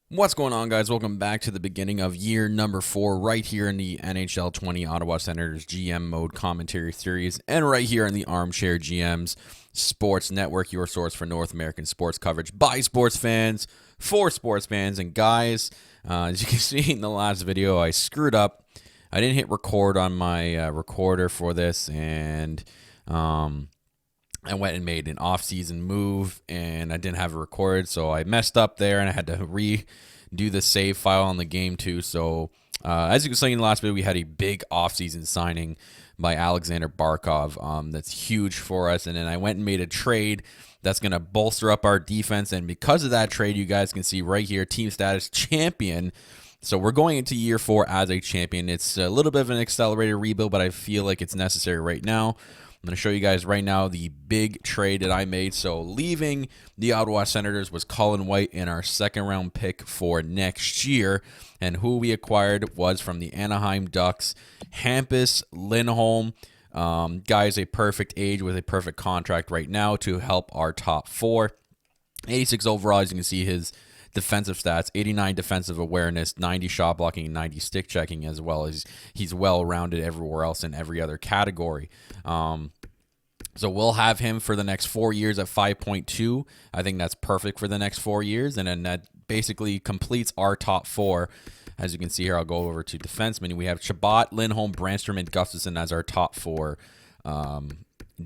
What's going on, guys? Welcome back to the beginning of year number 4 right here in the NHL 20 Ottawa Senators GM Mode Commentary Series and right here in the Armchair GM's Sports Network, your source for North American sports coverage by sports fans, for sports fans. And guys, as you can see in the last video, I screwed up. I didn't hit record on my recorder for this, and I went and made an off-season move, and I didn't have it recorded, so I messed up there, and I had to redo the save file on the game too. So, as you can see in the last video, we had a big off-season signing by Alexander Barkov. That's huge for us, and then I went and made a trade that's going to bolster up our defense, and because of that trade, you guys can see right here, team status champion. So we're going into year 4 as a champion. It's a little bit of an accelerated rebuild, but I feel like it's necessary right now. I'm going to show you guys right now the big trade that I made. So leaving the Ottawa Senators was Colin White in our second-round pick for next year. And who we acquired was from the Anaheim Ducks, Hampus Lindholm. Guy is a perfect age with a perfect contract right now to help our top 4. 86 overall, as you can see his defensive stats, 89 defensive awareness, 90 shot blocking, 90 stick checking, as well as he's well-rounded everywhere else in every other category. So we'll have him for the next 4 years at 5.2. I think that's perfect for the next 4 years, and then that basically completes our top 4. As you can see here, I'll go over to defensemen. We have Chabot, Lindholm, Brandstrom, and Gustafsson as our top 4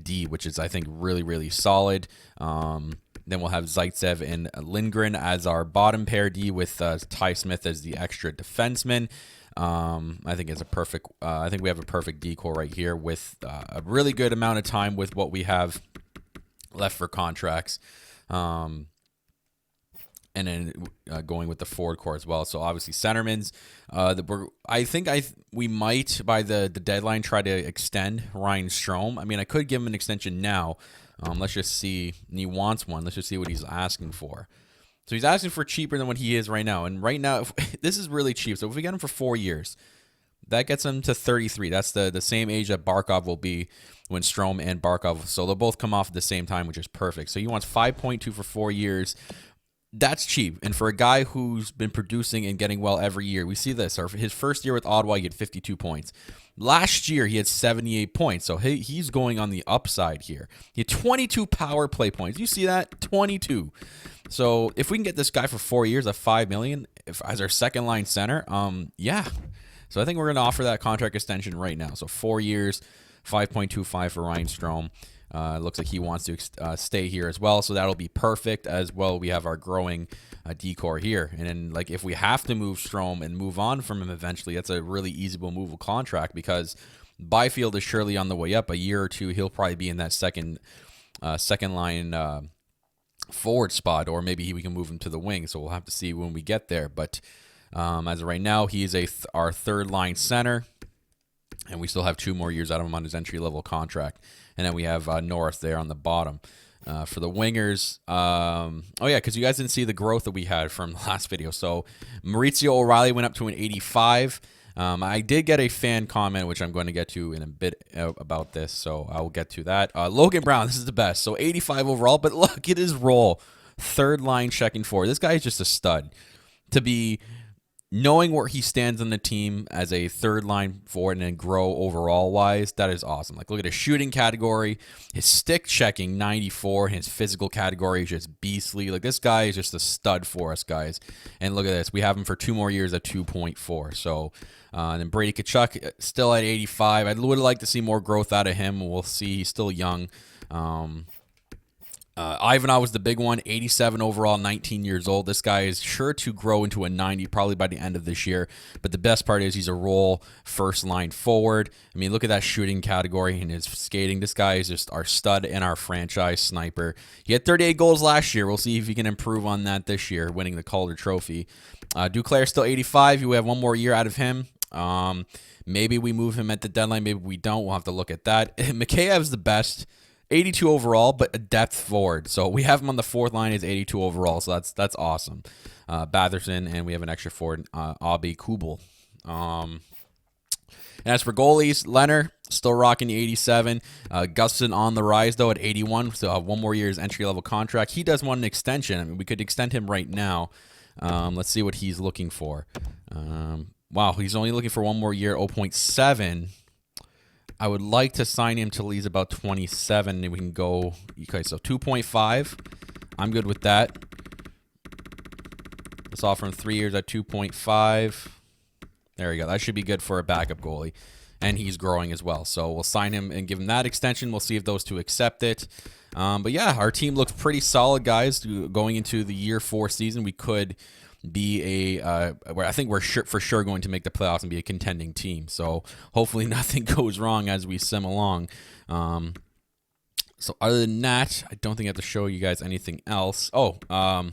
D, which is, I think, really, really solid. Then we'll have Zaitsev and Lindgren as our bottom pair D, with Ty Smith as the extra defenseman. I think it's a perfect. I think we have a perfect D core right here with a really good amount of time with what we have left for contracts. And then going with the forward core as well. So obviously centermans. I think we might by the deadline try to extend Ryan Strome. I mean, I could give him an extension now. Let's just see. And he wants one. Let's just see what he's asking for. So he's asking for cheaper than what he is right now. And right now, this is really cheap. So if we get him for 4 years, that gets him to 33. That's the same age that Barkov will be when Strome and Barkov. So they'll both come off at the same time, which is perfect. So he wants 5.2 for 4 years. That's cheap. And for a guy who's been producing and getting well every year, we see this. His first year with Ottawa, he had 52 points. Last year, he had 78 points. So he's going on the upside here. He had 22 power play points. You see that? 22. So if we can get this guy for 4 years at $5 million as our second line center, yeah. So I think we're going to offer that contract extension right now. So 4 years, 5.25 for Ryan Strome. Looks like he wants to stay here as well, so that'll be perfect as well. We have our growing D-core here, and then like if we have to move Strome and move on from him eventually, that's a really easy movable contract because Byfield is surely on the way up. A year or two, he'll probably be in that second line forward spot, or maybe we can move him to the wing. So we'll have to see when we get there. But as of right now, he is our third line center. And we still have 2 more years out of him on his entry-level contract. And then we have North there on the bottom. For the wingers, oh yeah, because you guys didn't see the growth that we had from the last video. So Maurizio O'Reilly went up to an 85. I did get a fan comment, which I'm going to get to in a bit about this, so I will get to that. Logan Brown, this is the best. So 85 overall, but look at his role. Third line checking forward. This guy is just a stud. To be knowing where he stands on the team as a third line forward and then grow overall wise, that is awesome. Like, look at his shooting category, his stick checking 94, and his physical category is just beastly. Like, this guy is just a stud for us, guys. And look at this. We have him for 2 more years at 2.4. So, and then Brady Tkachuk still at 85. I would like to see more growth out of him. We'll see. He's still young. Ivanov was the big one, 87 overall, 19 years old. This guy is sure to grow into a 90 probably by the end of this year. But the best part is he's a role first line forward. I mean, look at that shooting category and his skating. This guy is just our stud and our franchise sniper. He had 38 goals last year. We'll see if he can improve on that this year, winning the Calder Trophy. Duclair still 85. We have 1 more year out of him. Maybe we move him at the deadline. Maybe we don't. We'll have to look at that. Mikheyev's the best. 82 overall, but a depth forward. So we have him on the 4th line as 82 overall. So that's awesome. Batherson, and we have an extra forward, Abi Kubel. And as for goalies, Leonard still rocking the 87. Gustafsson on the rise, though, at 81. Still have 1 more year's entry-level contract. He does want an extension. I mean, we could extend him right now. Let's see what he's looking for. Wow, he's only looking for one more year, 0.7. I would like to sign him till he's about 27, and we can go. Okay, so 2.5. I'm good with that. Let's offer him 3 years at 2.5. There we go. That should be good for a backup goalie. And he's growing as well. So we'll sign him and give him that extension. We'll see if those two accept it. But yeah, our team looks pretty solid, guys. Going into the year 4 season, we could be I think we're for sure going to make the playoffs and be a contending team. So hopefully nothing goes wrong as we sim along. So other than that, I don't think I have to show you guys anything else. The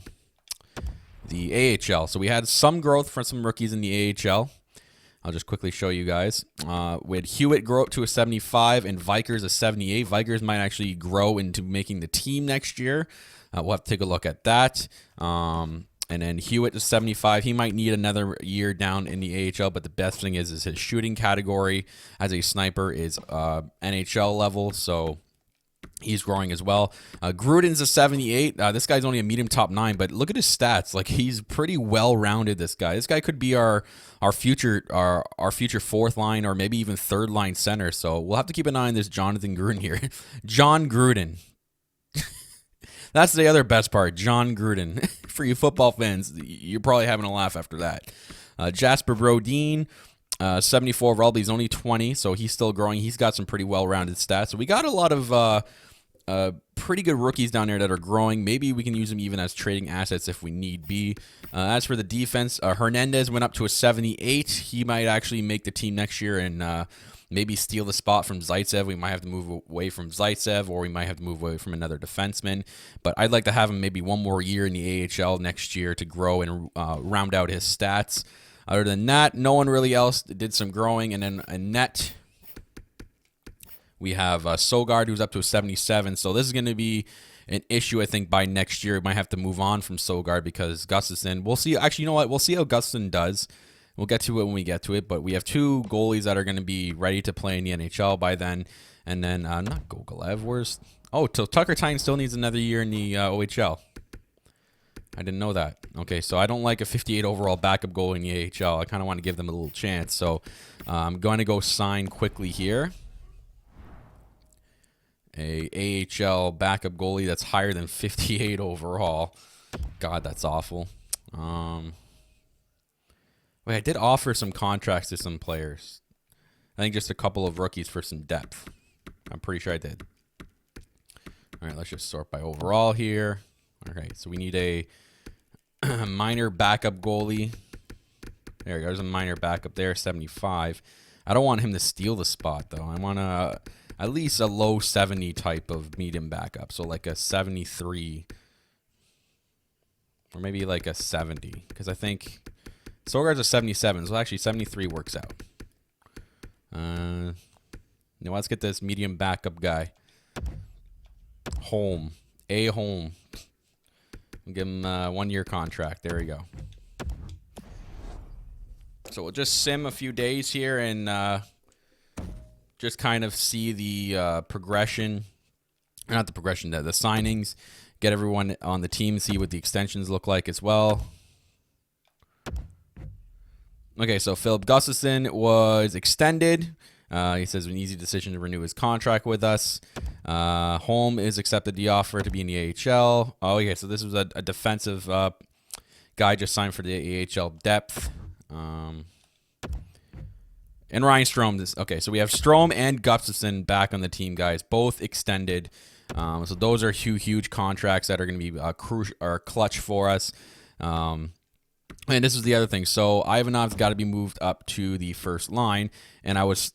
AHL. So we had some growth from some rookies in the AHL. I'll just quickly show you guys. We had Hewitt grow up to a 75 and Vikers a 78. Vikers might actually grow into making the team next year. We'll have to take a look at that. And then Hewitt is 75. He might need another year down in the AHL, but the best thing is his shooting category as a sniper is NHL level, so he's growing as well. Gruden's a 78. This guy's only a medium top 9, but look at his stats. Like, he's pretty well-rounded, this guy. This guy could be our future 4th line or maybe even 3rd line center, so we'll have to keep an eye on this Jonathan Gruden here. John Gruden. That's the other best part, John Gruden. For you football fans, you're probably having a laugh after that. Jasper Brodin, 74 overall, but he's only 20, so he's still growing. He's got some pretty well-rounded stats. So we got a lot of pretty good rookies down there that are growing. Maybe we can use them even as trading assets if we need be. As for the defense, Hernandez went up to a 78. He might actually make the team next year and maybe steal the spot from Zaitsev. We might have to move away from Zaitsev, or we might have to move away from another defenseman. But I'd like to have him maybe one more year in the AHL next year to grow and round out his stats. Other than that, no one really else did some growing. And then a net, we have Sogard, who's up to a 77. So this is going to be an issue, I think, by next year. We might have to move on from Sogard because Gustafsson, we'll see. Actually, you know what? We'll see how Gustafsson does. We'll get to it when we get to it, but we have 2 goalies that are going to be ready to play in the NHL by then. And then, not Gogolev, so Tucker Tyne still needs another year in the OHL. I didn't know that. Okay, so I don't like a 58 overall backup goalie in the AHL. I kind of want to give them a little chance. So I'm going to go sign quickly here a AHL backup goalie that's higher than 58 overall. God, that's awful. Wait, I did offer some contracts to some players. I think just a couple of rookies for some depth. I'm pretty sure I did. All right, let's just sort by overall here. All right, so we need a minor backup goalie. There we go. There's a minor backup there, 75. I don't want him to steal the spot, though. I want at least a low 70 type of medium backup, so like a 73. Or maybe like a 70, because I think Sogard's a 77, so actually 73 works out. Now let's get this medium backup guy. Holm. Holm. We'll give him a 1-year contract. There we go. So we'll just sim a few days here and just kind of see the progression. Not the progression, the signings. Get everyone on the team, see what the extensions look like as well. Okay, so Philip Gustafsson was extended. He says an easy decision to renew his contract with us. Holm is accepted the offer to be in the AHL. Oh, yeah, so this was a defensive guy just signed for the AHL depth. And Ryan Strome. Okay, so we have Strome and Gustafsson back on the team, guys. Both extended. So those are huge contracts that are going to be crucial or clutch for us. And this is the other thing. So Ivanov's got to be moved up to the first line. And I was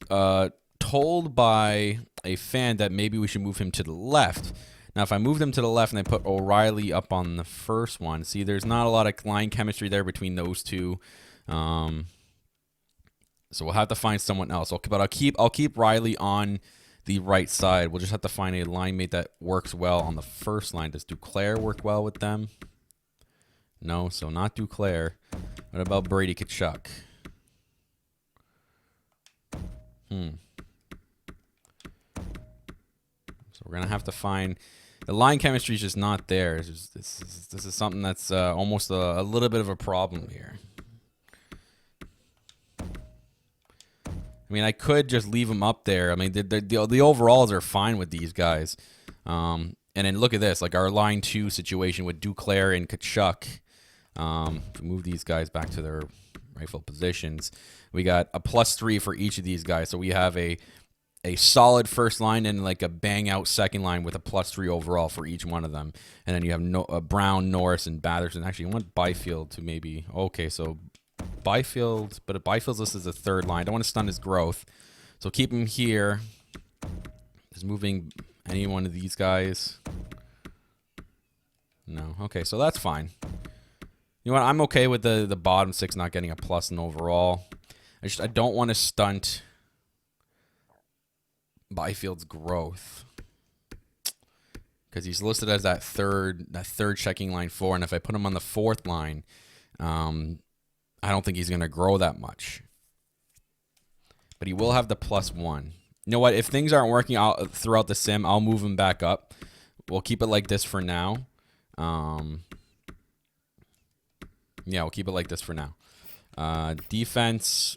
told by a fan that maybe we should move him to the left. Now, if I moved him to the left and I put O'Reilly up on the first one, see, there's not a lot of line chemistry there between those two. So we'll have to find someone else. But I'll keep Riley on the right side. We'll just have to find a line mate that works well on the first line. Does Duclair work well with them? No, so not Duclair. What about Brady Tkachuk? So we're going to have to find The line chemistry is just not there. This is something that's almost a little bit of a problem here. I mean, I could just leave them up there. I mean, the overalls are fine with these guys. And then look at this, like our line 2 situation with Duclair and Tkachuk. Move these guys back to their rightful positions. We got a +3 for each of these guys. So we have a solid first line and like a bang out second line with a +3 overall for each one of them. And then you have Brown, Norris, and Batherson. Actually, I want Byfield to maybe. Okay, so Byfield, but Byfield's listed as a third line. I don't want to stun his growth, so keep him here. Is moving any one of these guys? No. Okay, so that's fine. You know what? I'm okay with the bottom 6 not getting a plus in overall. I don't want to stunt Byfield's growth because he's listed as that third checking line 4, and if I put him on the 4th line, I don't think he's going to grow that much. But he will have the +1. You know what? If things aren't working out throughout the sim, I'll move him back up. We'll keep it like this for now. Yeah, we'll keep it like this for now. Defense.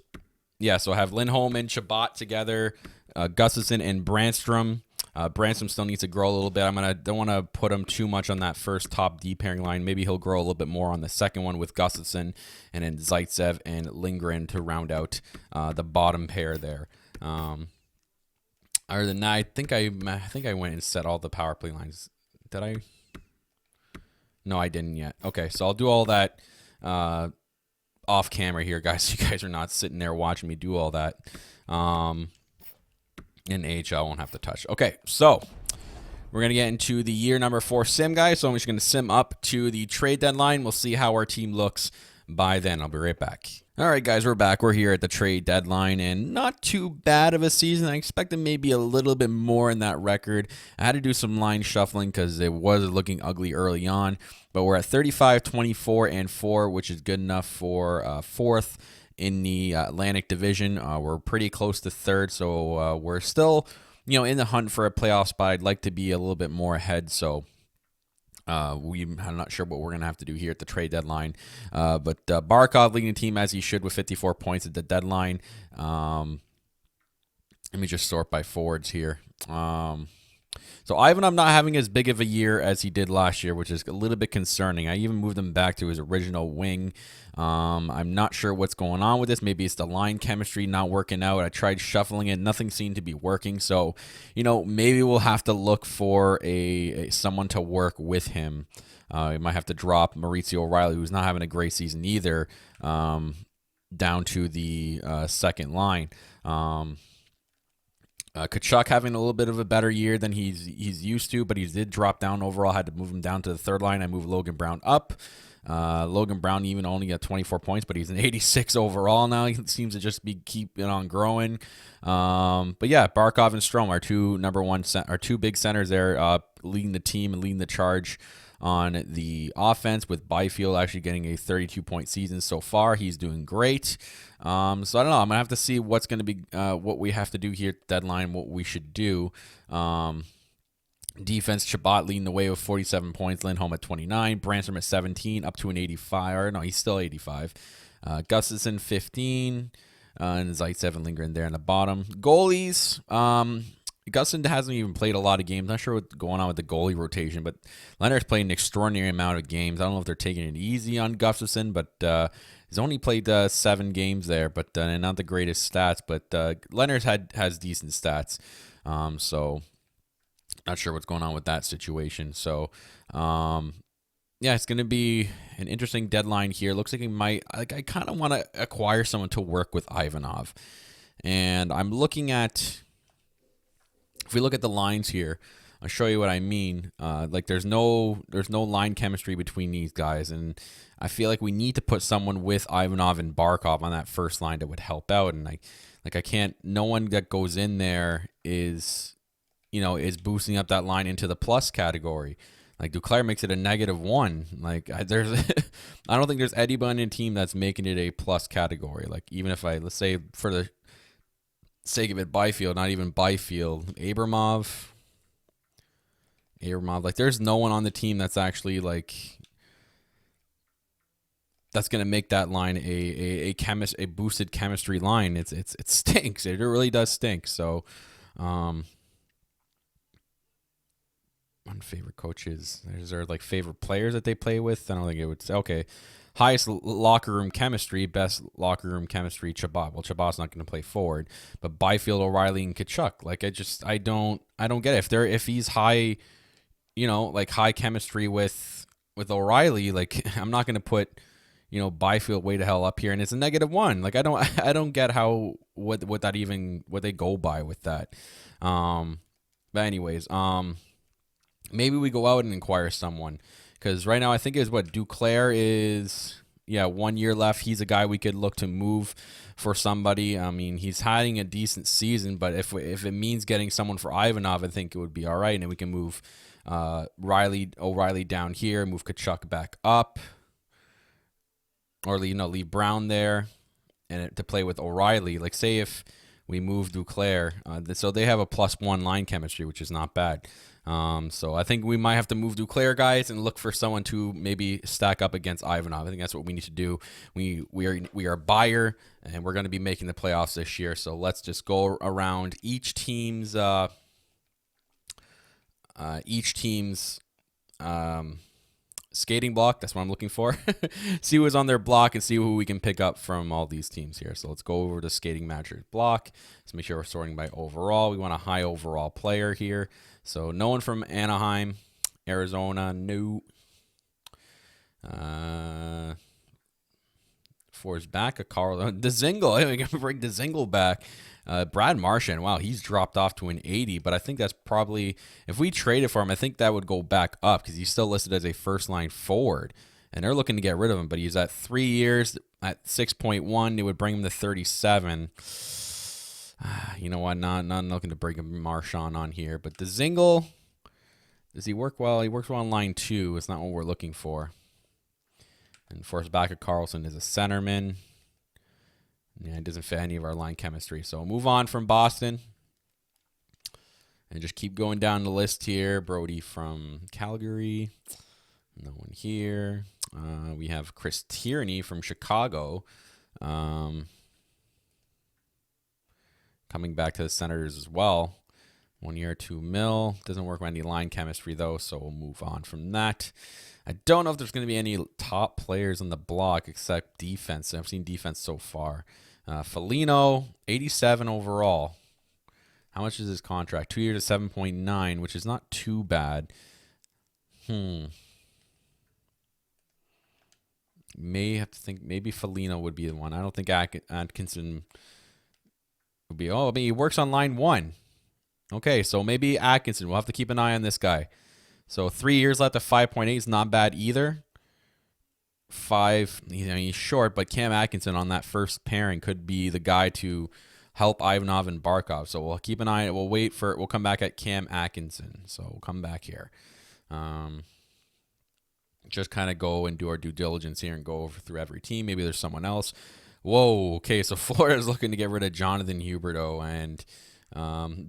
Yeah, so I have Lindholm and Chabot together. Gustafsson and Brandstrom. Brandstrom still needs to grow a little bit. Don't want to put him too much on that first top D pairing line. Maybe he'll grow a little bit more on the second one with Gustafsson and then Zaitsev and Lindgren to round out the bottom pair there. Other than that, I think I went and set all the power play lines. Did I? No, I didn't yet. Okay, so I'll do all that off camera here, guys. You guys are not sitting there watching me do all that. In AHL, I won't have to touch. Okay, so we're going to get into the year number 4 sim, guys. So I'm just going to sim up to the trade deadline. We'll see how our team looks by then. I'll be right back. All right, guys, we're back. We're here at the trade deadline, and not too bad of a season. I expected maybe a little bit more in that record. I had to do some line shuffling because it was looking ugly early on, but we're at 35, 24, and 4, which is good enough for 4th in the Atlantic Division. We're pretty close to 3rd, so we're still, in the hunt for a playoff spot. I'd like to be a little bit more ahead, so I'm not sure what we're going to have to do here at the trade deadline. But Barkov leading the team as he should with 54 points at the deadline. Let me just sort by forwards here. So Ivanov not having as big of a year as he did last year, which is a little bit concerning. I even moved him back to his original wing. I'm not sure what's going on with this. Maybe it's the line chemistry not working out. I tried shuffling it. Nothing seemed to be working. So, maybe we'll have to look for someone to work with him. We might have to drop Maurizio O'Reilly, who's not having a great season either, down to the second line. Tkachuk having a little bit of a better year than he's used to, but he did drop down overall. I had to move him down to the 3rd line. I moved Logan Brown up. Logan Brown even only got 24 points, but he's an 86 overall now. He seems to just be keeping on growing. But yeah, Barkov and Strome are two big centers there, leading the team and leading the charge on the offense, with Byfield actually getting a 32-point season so far. He's doing great. So I don't know. I'm going to have to see what's going to be what we have to do here at the deadline, what we should do. Defense, Chabot leading the way with 47 points. Lindholm at 29. Brandstrom at 17, up to an 85. Or no, he's still 85. Gustafsson, 15. And Zaitsev and Lindgren there in the bottom. Goalies, Gustafsson hasn't even played a lot of games. Not sure what's going on with the goalie rotation, but Leonard's played an extraordinary amount of games. I don't know if they're taking it easy on Gustafsson, but he's only played 7 games there, but not the greatest stats. But Leonard has decent stats, so not sure what's going on with that situation. So, yeah, it's going to be an interesting deadline here. Looks like I kind of want to acquire someone to work with Ivanov, and I'm looking at. If we look at the lines here, I'll show you what I mean. There's no line chemistry between these guys, and I feel like we need to put someone with Ivanov and Barkov on that first line that would help out. And I can't. No one that goes in there is boosting up that line into the plus category. Like Duclair makes it a -1. I don't think there's anybody in the team that's making it a plus category. Like even if let's say for the sake of it, Byfield, not even Byfield, Abramov. Abramov. Like, there's no one on the team that's actually like that's gonna make that line a boosted chemistry line. It stinks. It really does stink. So, favorite coaches. Is there like favorite players that they play with? I don't think it would say. Okay, highest locker room chemistry, best locker room chemistry. Chabot. Well, Chabot's not going to play forward, but Byfield, O'Reilly, and Kachuk. Like I don't get it. If he's high, like high chemistry with O'Reilly, like I'm not going to put Byfield way to hell up here, and it's a -1. Like I don't get how what they go by with that. But anyways, maybe we go out and inquire someone, because right now I think is what Duclair is. Yeah, 1 year left. He's a guy we could look to move for somebody. I mean, he's having a decent season, but if it means getting someone for Ivanov, I think it would be all right, and we can move O'Reilly down here, move Kachuk back up, or leave Brown there, and to play with O'Reilly. Like, say if we move Duclair, so they have a +1 line chemistry, which is not bad. So I think we might have to move Duclair, guys, and look for someone to maybe stack up against Ivanov. I think that's what we need to do. We are a buyer, and we're going to be making the playoffs this year. So let's just go around each team's skating block. That's what I'm looking for. See who's on their block and see who we can pick up from all these teams here. So let's go over to skating matcher's block. Let's make sure we're sorting by overall. We want a high overall player here. So no one from Anaheim, Arizona, no. Forsback, a Carl, Dzingel. Hey, we can bring Dzingel back. Brad Marchand, wow, he's dropped off to an 80, but I think that's probably, if we traded for him, I think that would go back up because he's still listed as a first-line forward, and they're looking to get rid of him, but he's at 3 years at 6.1. It would bring him to 37. You know what? Not looking to bring Marchand on here, but Dzingel, does he work well? He works well on line 2. It's not what we're looking for. And Forsback, Carlson is a centerman. Yeah, it doesn't fit any of our line chemistry. So move on from Boston. And just keep going down the list here. Brody from Calgary. No one here. We have Chris Tierney from Chicago. Coming back to the Senators as well. 1 year, $2 million. Doesn't work with any line chemistry, though, so we'll move on from that. I don't know if there's going to be any top players on the block except defense. I've seen defense so far. Foligno, 87 overall. How much is his contract? 2 years at 7.9, which is not too bad. May have to think maybe Foligno would be the one. I don't think Atkinson would be. Oh, I mean, he works on line 1. Okay, so maybe Atkinson. We'll have to keep an eye on this guy. So 3 years left at 5.8 is not bad either. He's short, but Cam Atkinson on that first pairing could be the guy to help Ivanov and Barkov. So we'll keep an eye. We'll come back at Cam Atkinson. So we'll come back here. Just kind of go and do our due diligence here and go over through every team. Maybe there's someone else. Whoa, okay, so Florida's looking to get rid of Jonathan Huberdeau, and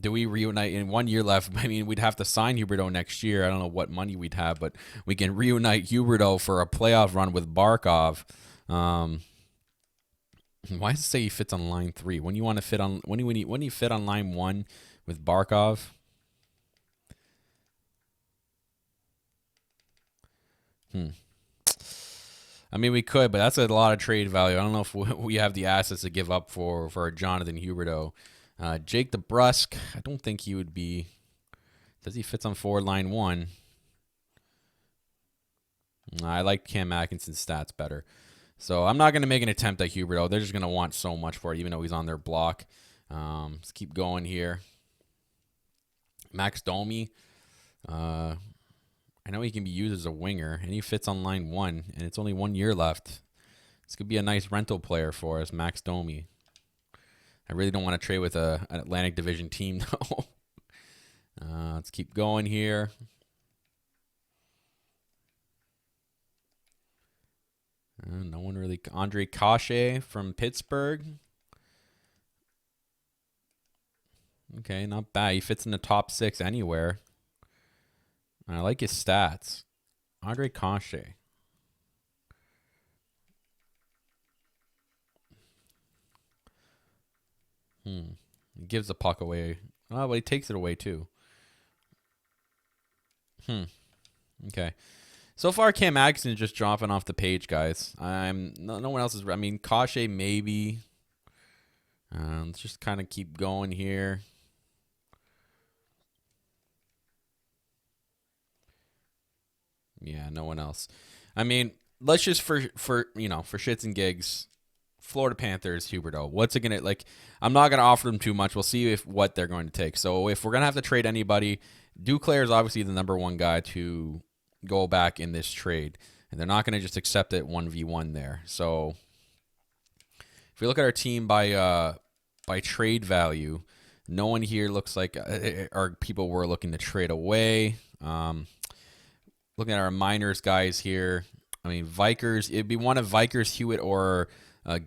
do we reunite in 1 year left? I mean, we'd have to sign Huberdeau next year. I don't know what money we'd have, but we can reunite Huberdeau for a playoff run with Barkov. Why does it say he fits on line 3? When you want to fit on when you fit on line 1 with Barkov? I mean, we could, but that's a lot of trade value. I don't know if we have the assets to give up for Jonathan Huberdeau. Jake DeBrusk, I don't think he would be. Does he fits on forward line 1? I like Cam Atkinson's stats better. So I'm not going to make an attempt at Huberdeau. They're just going to want so much for it, even though he's on their block. Let's keep going here. Max Domi. I know he can be used as a winger, and he fits on line 1, and it's only 1 year left. This could be a nice rental player for us, Max Domi. I really don't want to trade with an Atlantic Division team, though. Let's keep going here. No one really. Andre Cachet from Pittsburgh. Okay, not bad. He fits in the top 6 anywhere. I like his stats. Andre Kase. He gives the puck away. Oh, but he takes it away too. Okay. So far, Cam Atkinson is just dropping off the page, guys. No one else is. I mean, Kase maybe. Let's just kind of keep going here. Yeah, no one else. I mean, let's just for shits and gigs, Florida Panthers, Huberdeau. What's it gonna like? I'm not gonna offer them too much. We'll see what they're going to take. So if we're gonna have to trade anybody, Duclair is obviously the number one guy to go back in this trade, and they're not gonna just accept it 1v1 there. So if we look at our team by trade value, no one here looks like our people were looking to trade away. Looking at our minors guys here, I mean, Vikers, it'd be one of Vikers, Hewitt, or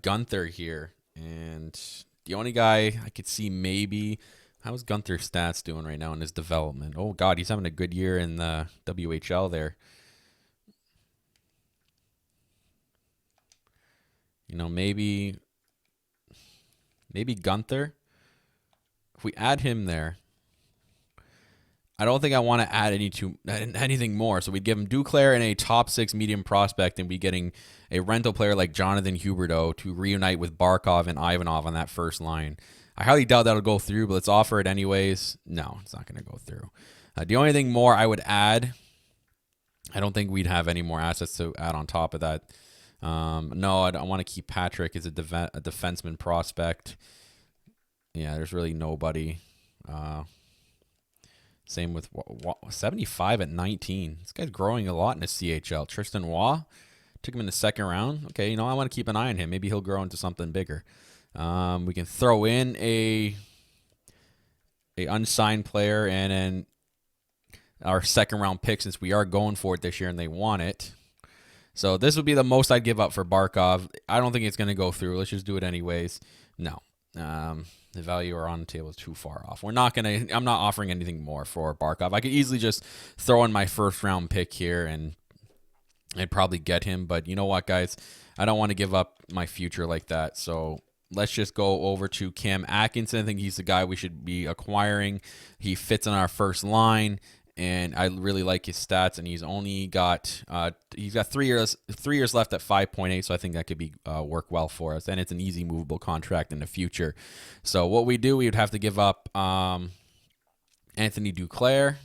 Gunther here. And the only guy I could see maybe, how's Gunther's stats doing right now in his development? Oh, God, he's having a good year in the WHL there. You know, maybe Gunther. If we add him there, I don't think I want to add anything more. So we'd give him Duclair and a top 6 medium prospect, and be getting a rental player like Jonathan Huberdeau to reunite with Barkov and Ivanov on that first line. I highly doubt that'll go through, but let's offer it anyways. No, it's not going to go through. The only thing more I would add, I don't think we'd have any more assets to add on top of that. No, I want to keep Patrick as a defenseman prospect. Yeah, there's really nobody. Same with 75 at 19. This guy's growing a lot in the CHL. Tristan Waugh, took him in the second round. Okay, I want to keep an eye on him. Maybe he'll grow into something bigger. We can throw in a unsigned player and then our second round pick, since we are going for it this year and they want it. So this would be the most I'd give up for Barkov. I don't think it's going to go through. Let's just do it anyways. No. The value are on the table is too far off. I'm not offering anything more for Barkov. I could easily just throw in my first round pick here and I'd probably get him. But you know what, guys? I don't want to give up my future like that. So let's just go over to Cam Atkinson. I think he's the guy we should be acquiring. He fits on our first line, and I really like his stats. And he's only got 3 years left at 5.8, so I think that could be work well for us. And it's an easy movable contract in the future. So what we would have to give up Anthony Duclair.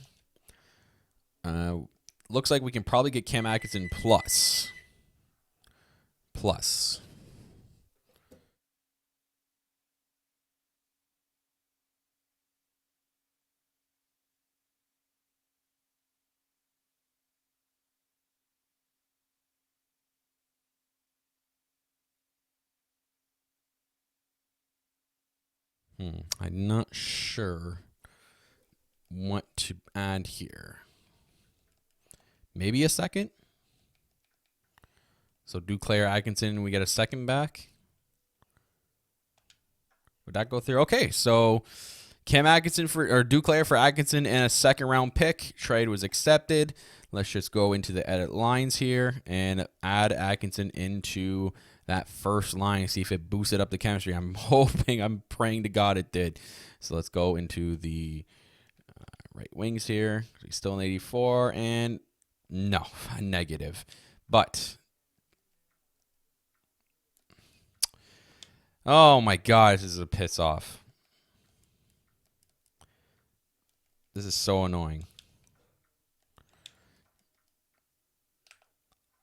Looks like we can probably get Cam Atkinson plus. I'm not sure what to add here. Maybe a second. So Duclair, Atkinson, we get a second back. Would that go through? Okay, so Cam Atkinson or Duclair for Atkinson and a second round pick. Trade was accepted. Let's just go into the edit lines here and add Atkinson into that first line. See if it boosted up the chemistry. I'm praying to God it did. So let's go into the right wings here. He's still an 84, and no, a negative. But oh my God, this is a piss off. This is so annoying.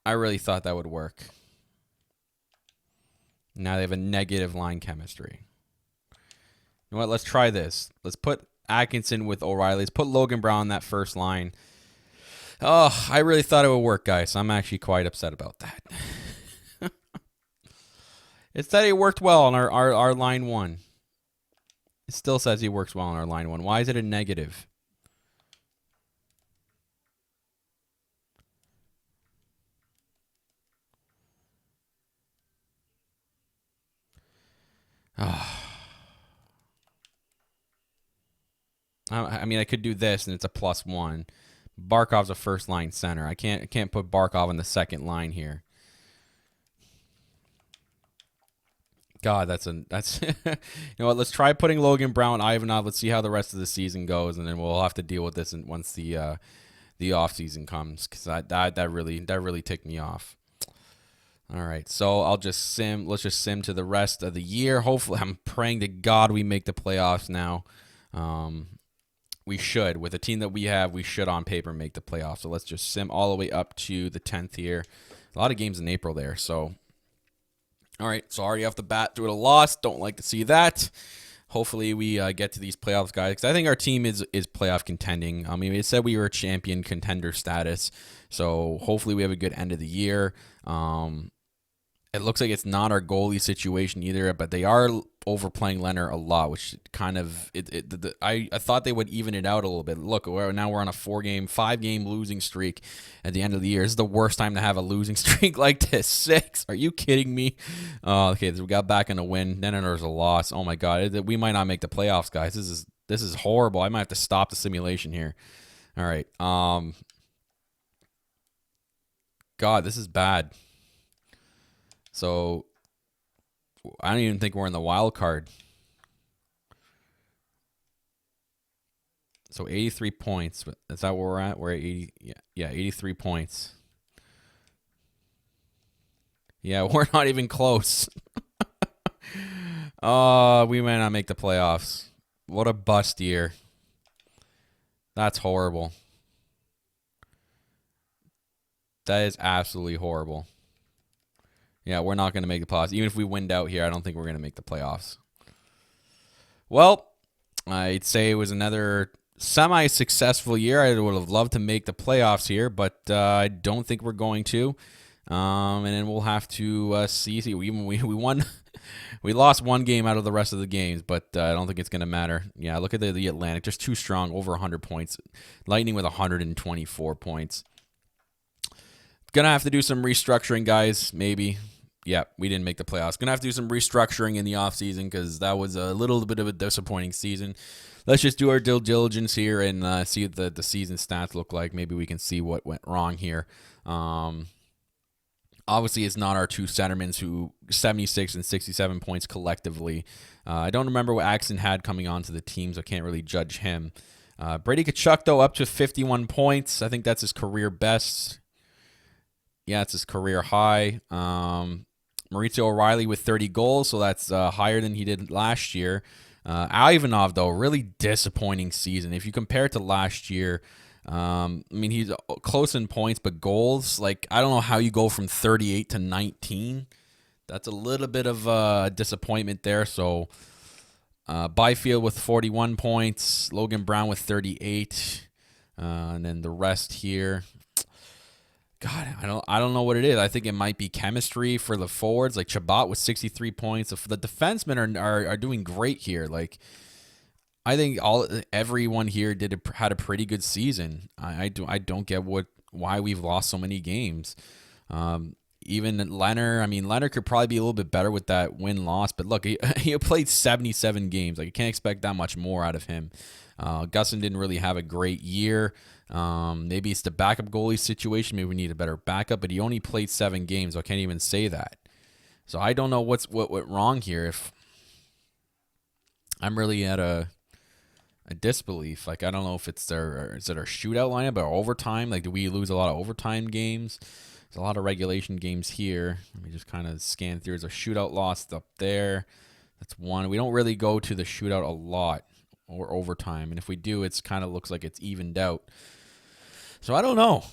I really thought that would work. Now they have a negative line chemistry. You know what? Let's try this. Let's put Atkinson with O'Reilly. Let's put Logan Brown on that first line. Oh, I really thought it would work, guys. I'm actually quite upset about that. It said it worked well on our line one. It still says he works well on our line one. Why is it a negative? I mean, I could do this, and it's a +1. Barkov's a first line center. I can't put Barkov on the second line here. God, that's you know what? Let's try putting Logan Brown, Ivanov. Let's see how the rest of the season goes, and then we'll have to deal with this once the off season comes, because that really ticked me off. All right, so Let's just sim to the rest of the year. Hopefully, I'm praying to God we make the playoffs now. We should, with the team that we have, we should on paper make the playoffs. So let's just sim all the way up to the 10th here. A lot of games in April there. So, all right, so already off the bat, through a loss. Don't like to see that. Hopefully we get to these playoffs, guys, because I think our team is playoff contending. I mean, it said we were champion contender status, so hopefully we have a good end of the year. It looks like it's not our goalie situation either, but they are overplaying Leonard a lot, which kind of I thought they would even it out a little bit. Look, now we're on a 5-game losing streak at the end of the year. This is the worst time to have a losing streak like this. 6? Are you kidding me? Okay, so we got back in a win. Then there's a loss. Oh my God, we might not make the playoffs, guys. This is horrible. I might have to stop the simulation here. All right. God, this is bad. So I don't even think we're in the wild card. So 83 points. Is that where we're at? We're at 80. Yeah, 83 points. Yeah, we're not even close. We may not make the playoffs. What a bust year. That's horrible. That is absolutely horrible. Yeah, we're not going to make the playoffs. Even if we win out here, I don't think we're going to make the playoffs. Well, I'd say it was another semi-successful year. I would have loved to make the playoffs here, but I don't think we're going to. And then we'll have to see. We won. We lost one game out of the rest of the games, but I don't think it's going to matter. Yeah, look at the Atlantic. Just too strong, over 100 points. Lightning with 124 points. Gonna have to do some restructuring, guys, maybe. Yeah, we didn't make the playoffs. Going to have to do some restructuring in the offseason because that was a little bit of a disappointing season. Let's just do our due diligence here and see what the season stats look like. Maybe we can see what went wrong here. Obviously, it's not our two centermen who 76 and 67 points collectively. I don't remember what Axon had coming onto the team, so I can't really judge him. Brady Tkachuk, though, up to 51 points. I think that's his career best. Yeah, it's his career high. Maurizio O'Reilly with 30 goals, so that's higher than he did last year. Ivanov, though, really disappointing season. If you compare it to last year, I mean, he's close in points, but goals, like, I don't know how you go from 38 to 19. That's a little bit of a disappointment there. So, Byfield with 41 points, Logan Brown with 38, and then the rest here. God, I don't know what it is. I think it might be chemistry for the forwards. Like Chabot with 63 points. The defensemen are doing great here. Like, I think everyone here had a pretty good season. I don't get why we've lost so many games. Even Leonard. I mean, Leonard could probably be a little bit better with that win-loss. But look, he played 77 games. Like, you can't expect that much more out of him. Gusson didn't really have a great year. Maybe it's the backup goalie situation. Maybe we need a better backup. But he only played 7 games. So I can't even say that. So I don't know what went wrong here. If I'm really at a disbelief. Like, I don't know if is it our shootout lineup or overtime? Like, do we lose a lot of overtime games? There's a lot of regulation games here. Let me just kind of scan through. There's a shootout loss up there. That's one. We don't really go to the shootout a lot or overtime. And if we do, it's kind of looks like it's evened out. So I don't know.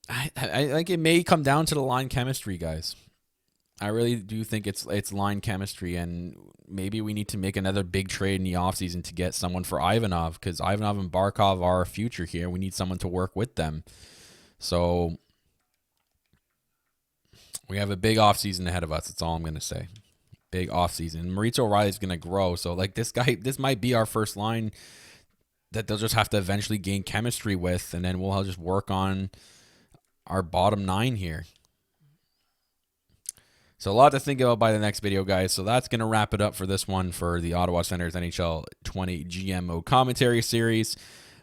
I think it may come down to the line chemistry, guys. I really do think it's line chemistry, and maybe we need to make another big trade in the offseason to get someone for Ivanov, because Ivanov and Barkov are our future here. We need someone to work with them. So we have a big offseason ahead of us. That's all I'm going to say. Big offseason. Maurizio O'Reilly's going to grow. So, like, this might be our first line that they'll just have to eventually gain chemistry with, and then we'll just work on our bottom 9 here. So a lot to think about by the next video, guys. So that's going to wrap it up for this one for the Ottawa Senators NHL 20 GM mode commentary series.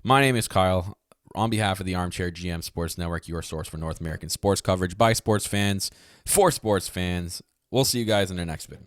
My name is Kyle. on behalf of the Armchair GM Sports Network, your source for North American sports coverage by sports fans, for sports fans. We'll see you guys in the next bit.